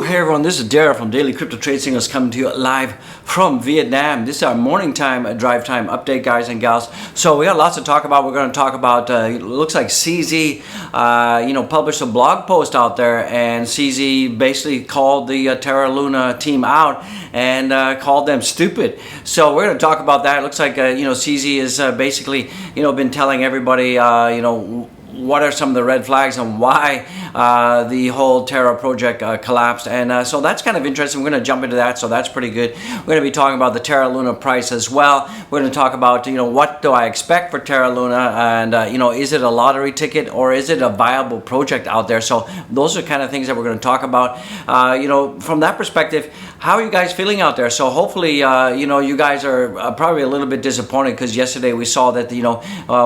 Hey everyone, this is Terra from Daily Crypto Trade Signals coming to you live from Vietnam. This is our morning time, drive time update, guys and gals. So we got lots to talk about. We're going to talk about, it looks like CZ, published a blog post out there, and CZ basically called the Terra Luna team out and called them stupid. So we're going to talk about that. It looks like, CZ is basically, been telling everybody, what are some of the red flags and why the whole Terra project collapsed. And so that's kind of interesting. We're going to jump into that, so that's pretty good. We're going to be talking about the Terra Luna price as well. We're going to talk about, what do I expect for Terra Luna, and, is it a lottery ticket or is it a viable project out there? So those are kind of things that we're going to talk about. From that perspective, how are you guys feeling out there? So hopefully, you guys are probably a little bit disappointed because yesterday we saw that,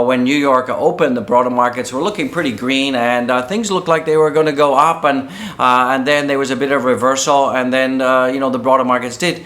when New York opened, the broader markets were looking pretty green, and things looked like they were going to go up, and then there was a bit of reversal, and then the broader markets did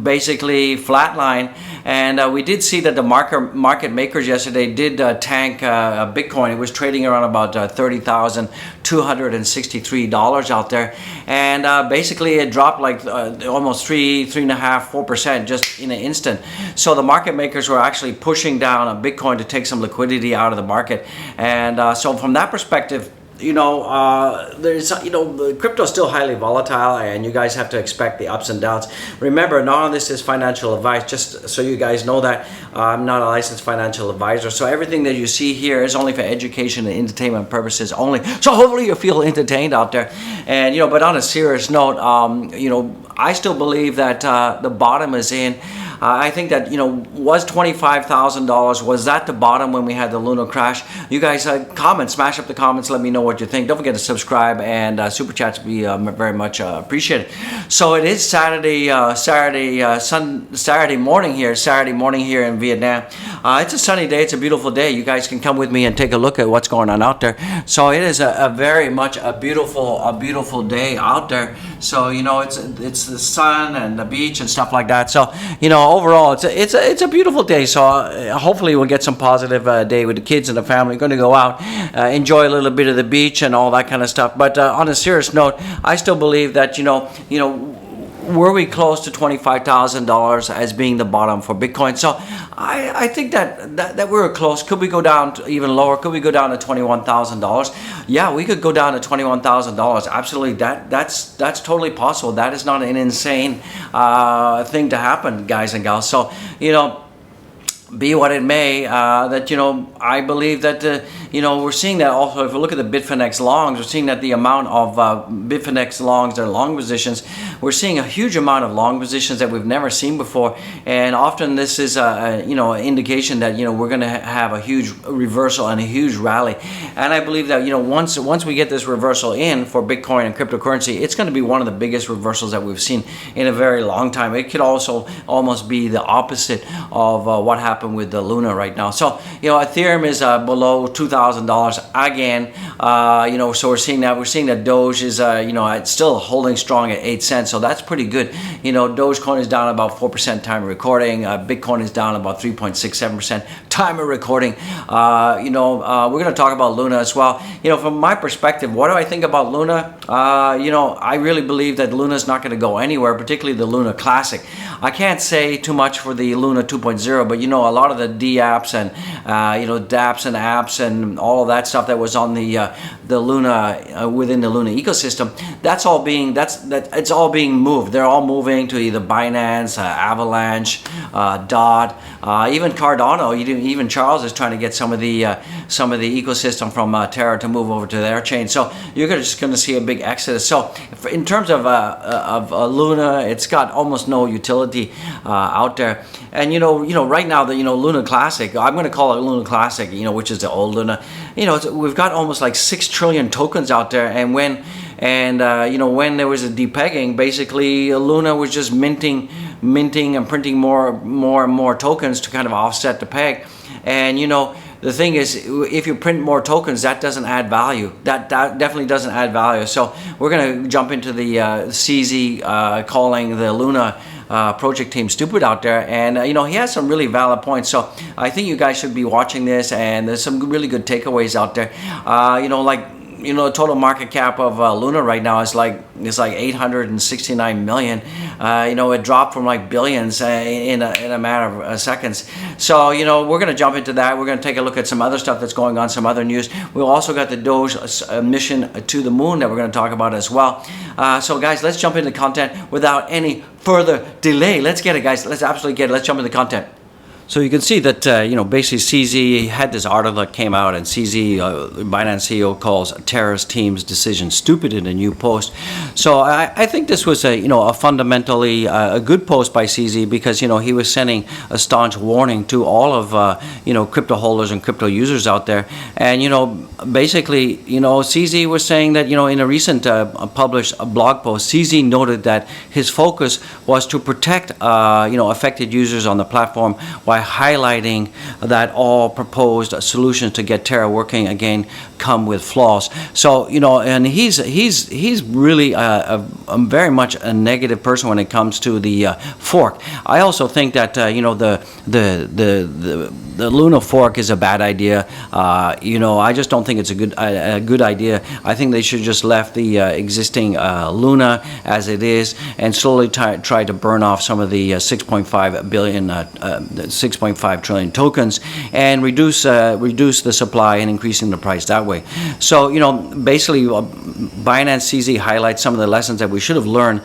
basically flatline, and we did see that the market makers yesterday did tank Bitcoin. It was trading around about $30,263 out there, and basically it dropped like almost 3.5%, 4% just in an instant. So the market makers were actually pushing down on Bitcoin to take some liquidity out of the market. And so from that perspective, there's, the crypto is still highly volatile, and you guys have to expect the ups and downs. Remember, none of this is financial advice, just so you guys know that. I'm not a licensed financial advisor, so everything that you see here is only for education and entertainment purposes only. So hopefully you feel entertained out there. And, but on a serious note, I still believe that the bottom is in. I think that, was $25,000, was that the bottom when we had the Luna crash? You guys comment, smash up the comments, let me know what you think. Don't forget to subscribe, and super chats would be very much appreciated. So it is Saturday morning here in Vietnam. It's a sunny day, it's a beautiful day. You guys can come with me and take a look at what's going on out there. So it is a very much a beautiful day out there. So, it's the sun and the beach and stuff like that. So, overall, it's a beautiful day. So hopefully we'll get some positive day with the kids and the family. We're going to go out, enjoy a little bit of the beach and all that kind of stuff. But on a serious note, I still believe that were we close to $25,000 as being the bottom for Bitcoin? So I think that we were close. Could we go down to even lower? Could we go down to $21,000? Yeah, we could go down to $21,000. Absolutely, that's totally possible. That is not an insane thing to happen, guys and gals. So be what it may, that I believe that we're seeing that also. If we look at the Bitfinex longs, we're seeing that the amount of Bitfinex longs, their long positions, we're seeing a huge amount of long positions that we've never seen before, and often this is an indication that we're going to have a huge reversal and a huge rally. And I believe that once we get this reversal in for Bitcoin and cryptocurrency, it's going to be one of the biggest reversals that we've seen in a very long time. It could also almost be the opposite of what happened with the Luna right now. So Ethereum is below $2,000 again. So we're seeing that Doge is it's still holding strong at 8 cents. So that's pretty good. Dogecoin is down about 4% time of recording. Bitcoin is down about 3.67% time of recording. We're going to talk about Luna as well. From my perspective, what do I think about Luna? I really believe that Luna is not going to go anywhere, particularly the Luna Classic. I can't say too much for the Luna 2.0, but a lot of the D-apps and dApps and apps and all of that stuff that was on the Luna within the Luna ecosystem, it's all being moved. They're all moving to either Binance, Avalanche, Dot, even Cardano. Even Charles is trying to get some of the ecosystem from Terra to move over to their chain. So you're just going to see a big exodus. So in terms of Luna, it's got almost no utility out there. And right now the Luna Classic, I'm going to call it Luna Classic, which is the old Luna. We've got almost like 6 trillion tokens out there, and when there was a depegging, basically Luna was just minting and printing more and more tokens to kind of offset the peg. And the thing is, if you print more tokens, that doesn't add value. That definitely doesn't add value. So we're going to jump into the CZ calling the Luna project team stupid out there, and he has some really valid points. So I think you guys should be watching this, and there's some really good takeaways out there. Like the total market cap of Luna right now is like 869 million. It dropped from like billions in a matter of seconds. So we're going to jump into that. We're going to take a look at some other stuff that's going on, some other news. We also got the Doge mission to the moon that we're going to talk about as well. So guys, let's jump into content without any further delay. Let's get it, guys. Let's absolutely get it. Let's jump into content. So you can see that, basically CZ had this article that came out, and CZ, Binance CEO, calls Terra's team's decision stupid in a new post. So I think this was a fundamentally a good post by CZ, because, he was sending a staunch warning to all of, crypto holders and crypto users out there. And, basically, CZ was saying that, in a recent published blog post, CZ noted that his focus was to protect, affected users on the platform, while highlighting that all proposed solutions to get Terra working again come with flaws. So and he's really very much a negative person when it comes to the fork. I also think that the Luna fork is a bad idea. I just don't think it's a good idea. I think they should just left the existing Luna as it is, and slowly try to burn off some of the 6.5 trillion tokens, and reduce the supply and increasing the price that way. So basically, Binance CZ highlights some of the lessons that we should have learned.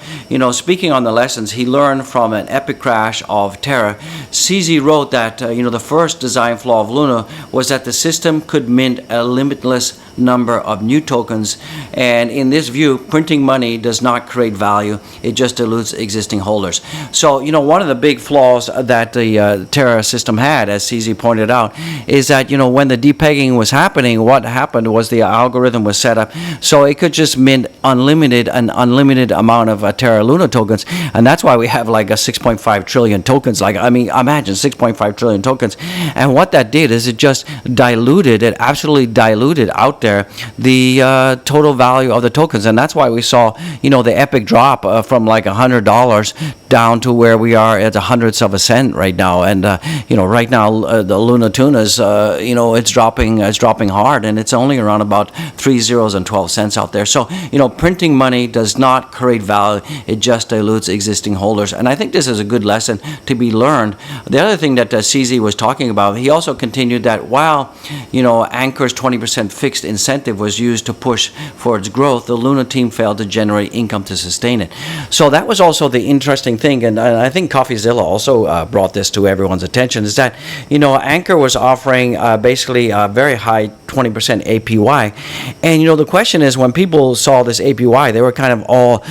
Speaking on the lessons he learned from an epic crash of Terra, CZ wrote that the first design flaw of Luna was that the system could mint a limitless number of new tokens, and in this view, printing money does not create value, it just dilutes existing holders. So one of the big flaws that the Terra system had, as CZ pointed out, is that when the depegging was happening, what happened was the algorithm was set up so it could just mint an unlimited amount of Terra Luna tokens, and that's why we have like a 6.5 trillion tokens. Imagine 6.5 trillion tokens, and what that did is it absolutely diluted out there the total value of the tokens, and that's why we saw the epic drop from like $100 down to where we are at the hundredths of a cent right now. And right now the Luna tunas, it's dropping hard, and it's only around about 3 zeros and 12 cents out there. So printing money does not create value, it just dilutes existing holders, and I think this is a good lesson to be learned. The other thing that CZ was talking about, he also continued that while Anchor's 20% fixed incentive was used to push for its growth, the Luna team failed to generate income to sustain it. So that was also the interesting thing, and I think CoffeeZilla also brought this to everyone's attention, is that Anchor was offering basically a very high 20% APY, and the question is, when people saw this APY, they were all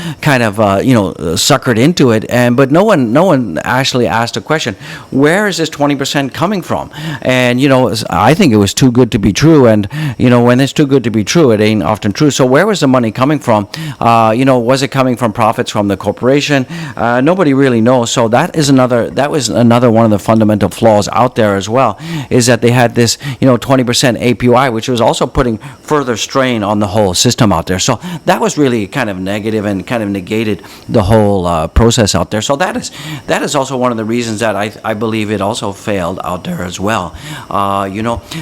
suckered into it, but no one actually asked a question: where is this 20% coming from? And I think it was too good to be true, and when it's too good to be true, it ain't often true. So where was the money coming from? Was it coming from profits from the corporation? Nobody really knows. So that was another one of the fundamental flaws out there as well, is that they had this 20% APY, which was also putting further strain on the whole system out there. So that was really kind of negative and kind of negated the whole process out there. So that is also one of the reasons that I believe it also failed out there as well.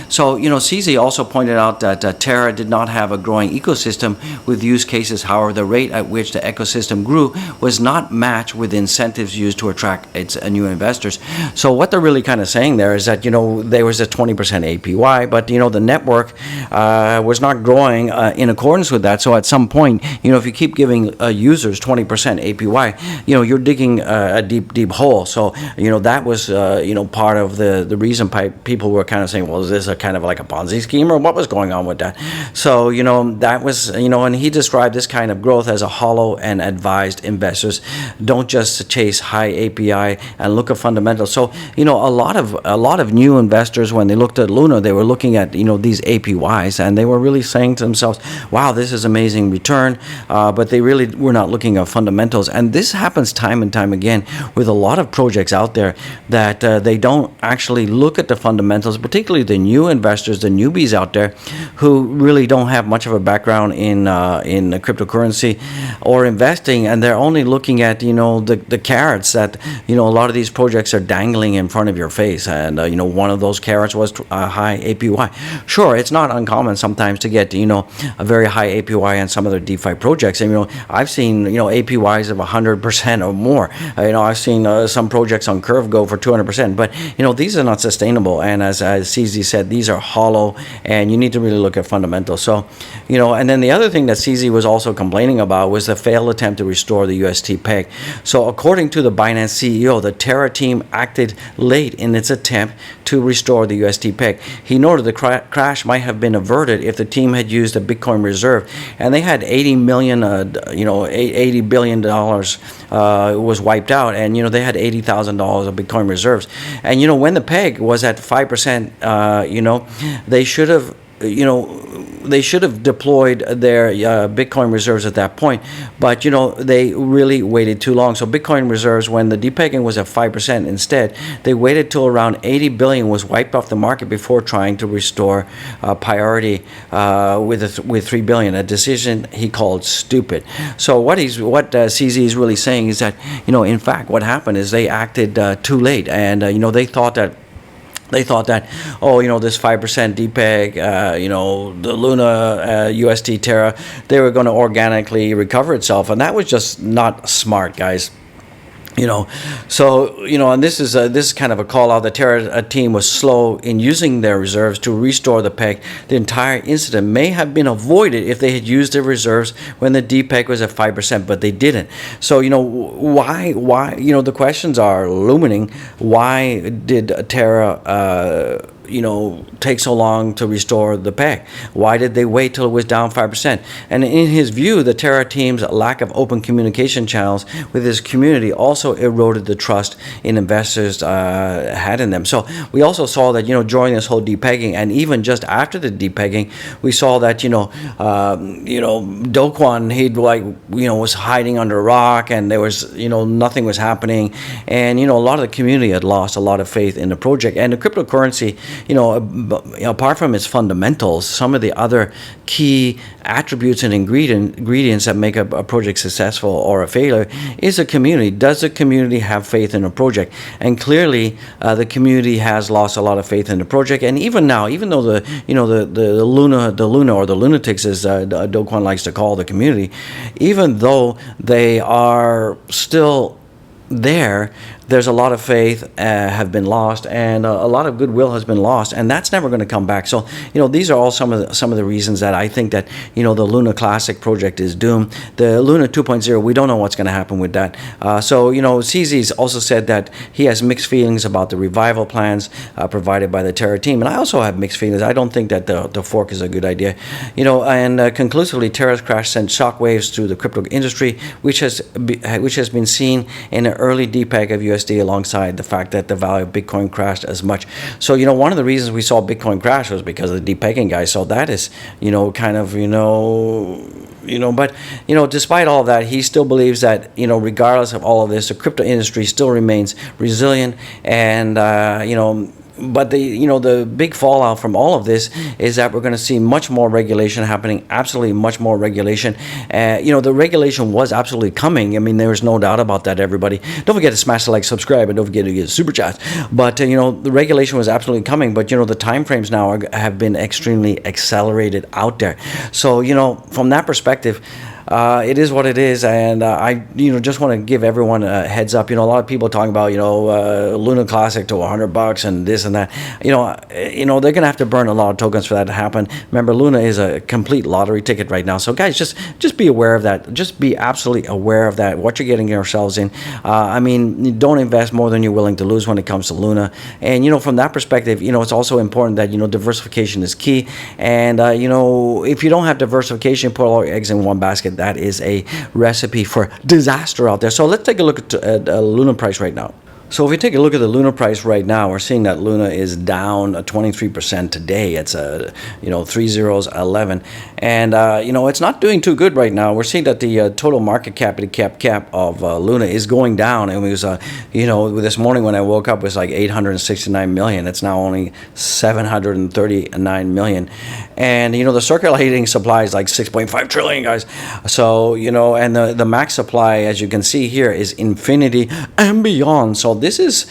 So CZ also pointed out that Terra did not have a growing ecosystem with use cases. However, the rate at which the ecosystem grew was not matched with incentives used to attract its new investors. So what they're really kind of saying there is that there was a 20% APY, but the network was not growing in accordance with that. So at some point, if you keep giving users 20% APY, you're digging a deep hole. So that was part of the reason people were kind of saying, well, is this a kind of like a Ponzi scheme, or what was going on with that? So that was and he described this kind of growth as a hollow, and advised investors don't just chase high API and look at fundamentals. So a lot of new investors, when they looked at Luna, they were looking at these APYs, and they were really saying to themselves, wow, this is amazing return, but they really were not looking at fundamentals. And this happens time and time again with a lot of projects out there, that they don't actually look at the fundamentals, particularly the new investors, the newbies out there, who really don't have much of a background in cryptocurrency or investing, and they're only looking at the carrots that a lot of these projects are dangling in front of your face. And one of those carrots was a high APY. Sure, it's not uncommon sometimes to get, a very high APY on some of their DeFi projects. And, I've seen, APYs of 100% or more. I've seen some projects on Curve go for 200%, but, these are not sustainable. And as CZ said, these are hollow, and you need to really look at fundamentals. So, and then the other thing that CZ was also complaining about was the failed attempt to restore the UST peg. So according to the Binance CEO, the Terra team acted late in its attempt to restore the UST peg. He noted the crash might have been averted if the team had used a Bitcoin reserve, and they had $80 billion was wiped out, and they had $80,000 of Bitcoin reserves. And when the peg was at 5%, they should have deployed their Bitcoin reserves at that point, but they really waited too long. So Bitcoin reserves, when the depegging was at 5%, instead they waited till around 80 billion was wiped off the market before trying to restore priority with 3 billion, a decision he called stupid. So what CZ is really saying is that in fact what happened is they acted too late, and they thought that this 5% DPEG, the Luna, UST Terra, they were going to organically recover itself. And that was just not smart, guys. And this is kind of a call out. The Terra team was slow in using their reserves to restore the peg. The entire incident may have been avoided if they had used their reserves when the DPEG was at 5%, but they didn't. So why the questions are looming. Why did Terra take so long to restore the peg? Why did they wait till it was down 5%? And in his view, the Terra team's lack of open communication channels with his community also eroded the trust in investors had in them. So we also saw that during this whole depegging, and even just after the depegging, we saw that Dogecoin, he was hiding under a rock, and there was nothing was happening, and a lot of the community had lost a lot of faith in the project. And the cryptocurrency, apart from its fundamentals, some of the other key attributes and ingredients that make a project successful or a failure is a community. Does the community have faith in a project? And clearly, the community has lost a lot of faith in the project. And even now, even though the Luna or the lunatics, as Dogecoin likes to call the community, even though they are still there's a lot of faith have been lost, and a lot of goodwill has been lost, and that's never going to come back. So these are all some of the reasons that I think that the Luna Classic project is doomed. The Luna 2.0, we don't know what's going to happen with that. CZ's also said that he has mixed feelings about the revival plans provided by the Terra team, and I also have mixed feelings. I don't think that the fork is a good idea. And conclusively, Terra's crash sent shockwaves through the crypto industry, which has been seen in an early DPEG of USD, alongside the fact that the value of Bitcoin crashed as much. So one of the reasons we saw Bitcoin crash was because of the depegging, guys. So that is but despite all of that, he still believes that regardless of all of this, the crypto industry still remains resilient, and but the big fallout from all of this is that we're going to see much more regulation happening, absolutely much more regulation. The regulation was absolutely coming. I mean, there's no doubt about that, everybody. Don't forget to smash the like, subscribe, and don't forget to get super chats. But, the regulation was absolutely coming, but, the time frames now have been extremely accelerated out there. So, from that perspective, it is what it is, and I just want to give everyone a heads up. A lot of people talking about Luna Classic to $100 and this and that. They're gonna have to burn a lot of tokens for that to happen. Remember, Luna is a complete lottery ticket right now. So guys, just be aware of that. Just be absolutely aware of that. What you're getting yourselves in. Don't invest more than you're willing to lose when it comes to Luna. And from that perspective, it's also important that diversification is key. And if you don't have diversification, put all your eggs in one basket. That is a recipe for disaster out there. So let's take a look at Luna price right now. So if we take a look at the Luna price right now, we're seeing that Luna is down 23% today. It's 3011, and it's not doing too good right now. We're seeing that the total market cap of Luna is going down, and it was this morning when I woke up, it was like 869 million. It's now only 739 million, and the circulating supply is like 6.5 trillion, guys. So and the max supply, as you can see here, is infinity and beyond. So this is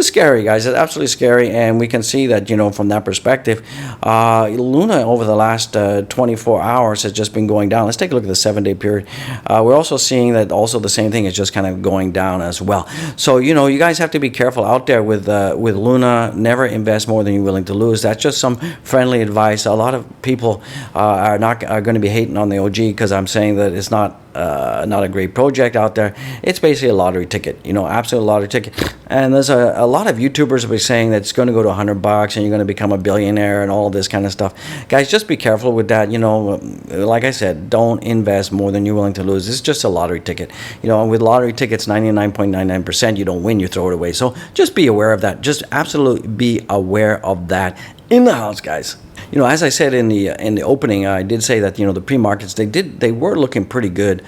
scary, guys. It's absolutely scary, and we can see that, from that perspective, Luna over the last 24 hours has just been going down. Let's take a look at the 7-day period. We're also seeing that also the same thing is just kind of going down as well. So you guys have to be careful out there with Luna. Never invest more than you're willing to lose. That's just some friendly advice. A lot of people are going to be hating on the OG because I'm saying that it's not a great project out there. It's basically a lottery ticket, absolute lottery ticket. And there's a lot of YouTubers will be saying that it's going to go to $100 and you're going to become a billionaire and all this kind of stuff. Guys, just be careful with that. Like I said, don't invest more than you're willing to lose. It's just a lottery ticket. And with lottery tickets, 99.99%, you don't win, you throw it away. So just be aware of that. Just absolutely be aware of that in the house, guys. As I said in the opening, I did say that the pre-markets they were looking pretty good.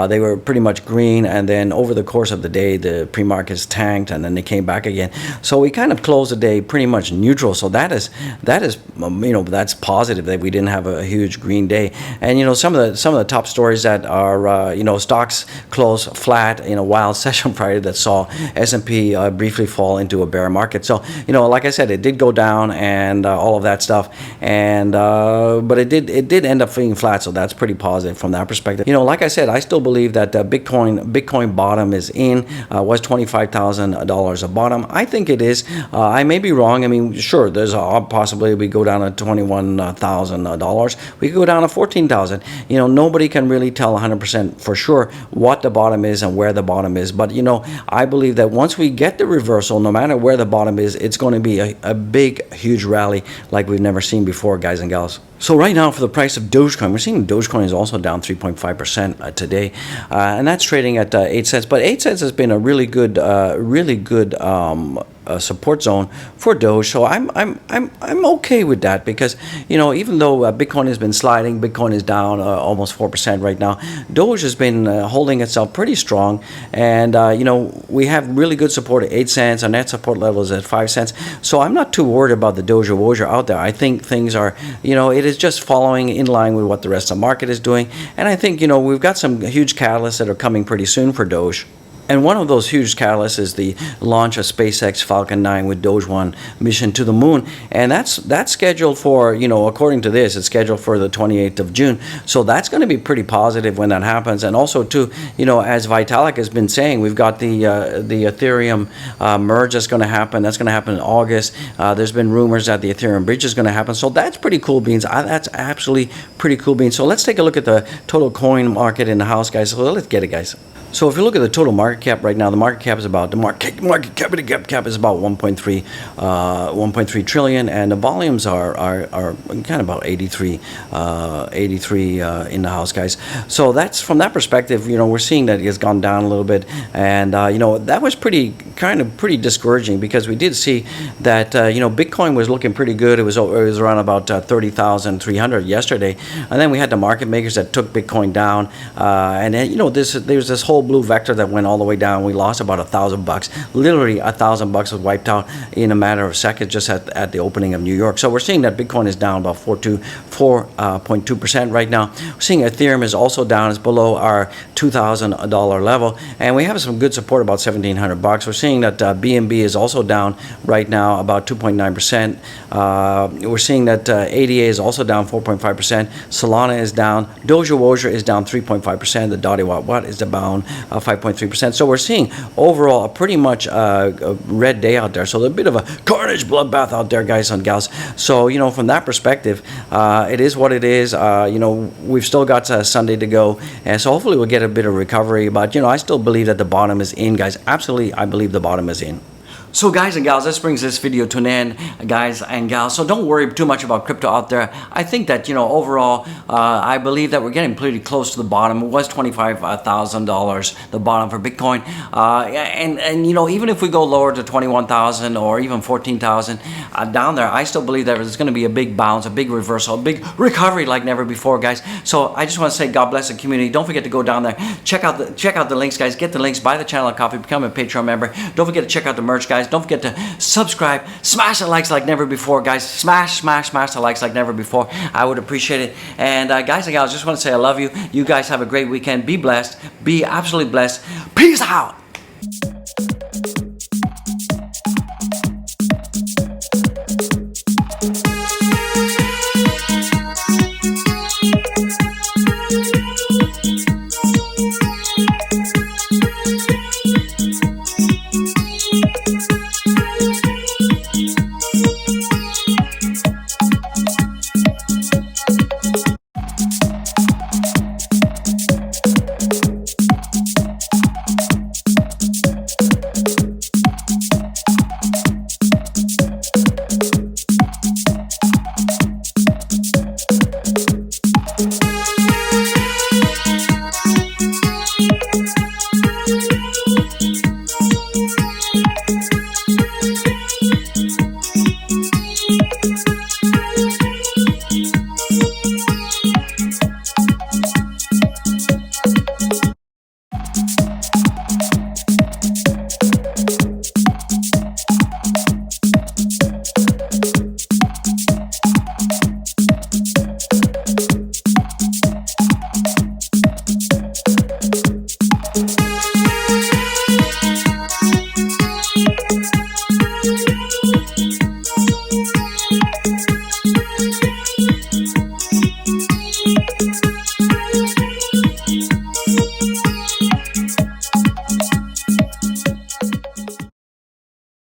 They were pretty much green, and then over the course of the day, the pre-markets tanked, and then they came back again. So we kind of closed the day pretty much neutral. So that is that's positive that we didn't have a huge green day. And some of the top stories that are stocks closed flat in a wild session Friday that saw S&P briefly fall into a bear market. So like I said, it did go down and all of that stuff. And but it did end up being flat, so that's pretty positive from that perspective. Like I said, I still believe that Bitcoin bottom is in. Was $25,000 a bottom? I think it is. I may be wrong. I mean, sure, there's a possibility we go down to $21,000. We could go down to $14,000. Nobody can really tell 100% for sure what the bottom is and where the bottom is. But I believe that once we get the reversal, no matter where the bottom is, it's going to be a big, huge rally like we've never seen before, guys and gals. So right now, for the price of Dogecoin, we're seeing Dogecoin is also down 3.5% today, and that's trading at 8 cents. But 8 cents has been a really good support zone for Doge. So I'm okay with that because even though Bitcoin has been sliding, Bitcoin is down almost 4% right now. Doge has been holding itself pretty strong, and we have really good support at 8 cents. Our net support level is at 5 cents. So I'm not too worried about the Doge out there. I think things are it is just following in line with what the rest of the market is doing, and I think we've got some huge catalysts that are coming pretty soon for Doge. And one of those huge catalysts is the launch of SpaceX Falcon 9 with Doge 1 mission to the moon. And that's scheduled for, according to this, it's scheduled for the 28th of June. So that's going to be pretty positive when that happens. And also, too, as Vitalik has been saying, we've got the Ethereum merge that's going to happen. That's going to happen in August. There's been rumors that the Ethereum bridge is going to happen. So that's pretty cool beans. That's absolutely pretty cool beans. So let's take a look at the total coin market in the house, guys. So let's get it, guys. So if you look at the total market cap right now, the market cap is about the market cap is about 1.3 trillion, and the volumes are kind of about 83 in the house, guys. So that's from that perspective. We're seeing that it has gone down a little bit, and that was pretty discouraging because we did see that Bitcoin was looking pretty good. It was around about 30,300 yesterday, and then we had the market makers that took Bitcoin down, and then there's this whole blue vector that went all the way down. We lost about $1,000. Literally $1,000 was wiped out in a matter of seconds just at the opening of New York. So we're seeing that Bitcoin is down about 4.2% right now. We're seeing Ethereum is also down. It's below our $2,000 level, and we have some good support about $1,700. We're seeing that BNB is also down right now about 2.9%. We're seeing that ADA is also down 4.5%. Solana is down. Doge is down 3.5%. The Dottie Watt is down 5.3%. So we're seeing overall a pretty much a red day out there. So a bit of a carnage bloodbath out there, guys and gals. So from that perspective, it is what it is. We've still got Sunday to go, and so hopefully we'll get a bit of recovery. But I still believe that the bottom is in, guys. Absolutely, I believe the bottom is in. So guys and gals, this brings this video to an end, guys and gals. So don't worry too much about crypto out there. I think that, overall, I believe that we're getting pretty close to the bottom. It was $25,000, the bottom for Bitcoin. And even if we go lower to 21,000 or even 14,000 down there, I still believe that there's going to be a big bounce, a big reversal, a big recovery like never before, guys. So I just want to say God bless the community. Don't forget to go down there. Check out the links, guys. Get the links. Buy the channel a coffee. Become a Patreon member. Don't forget to check out the merch, guys. Don't forget to subscribe. Smash the likes like never before, guys. Smash the likes like never before. I would appreciate it. And guys and gals, just want to say I love you. You guys have a great weekend. Be blessed. Be absolutely blessed. Peace out.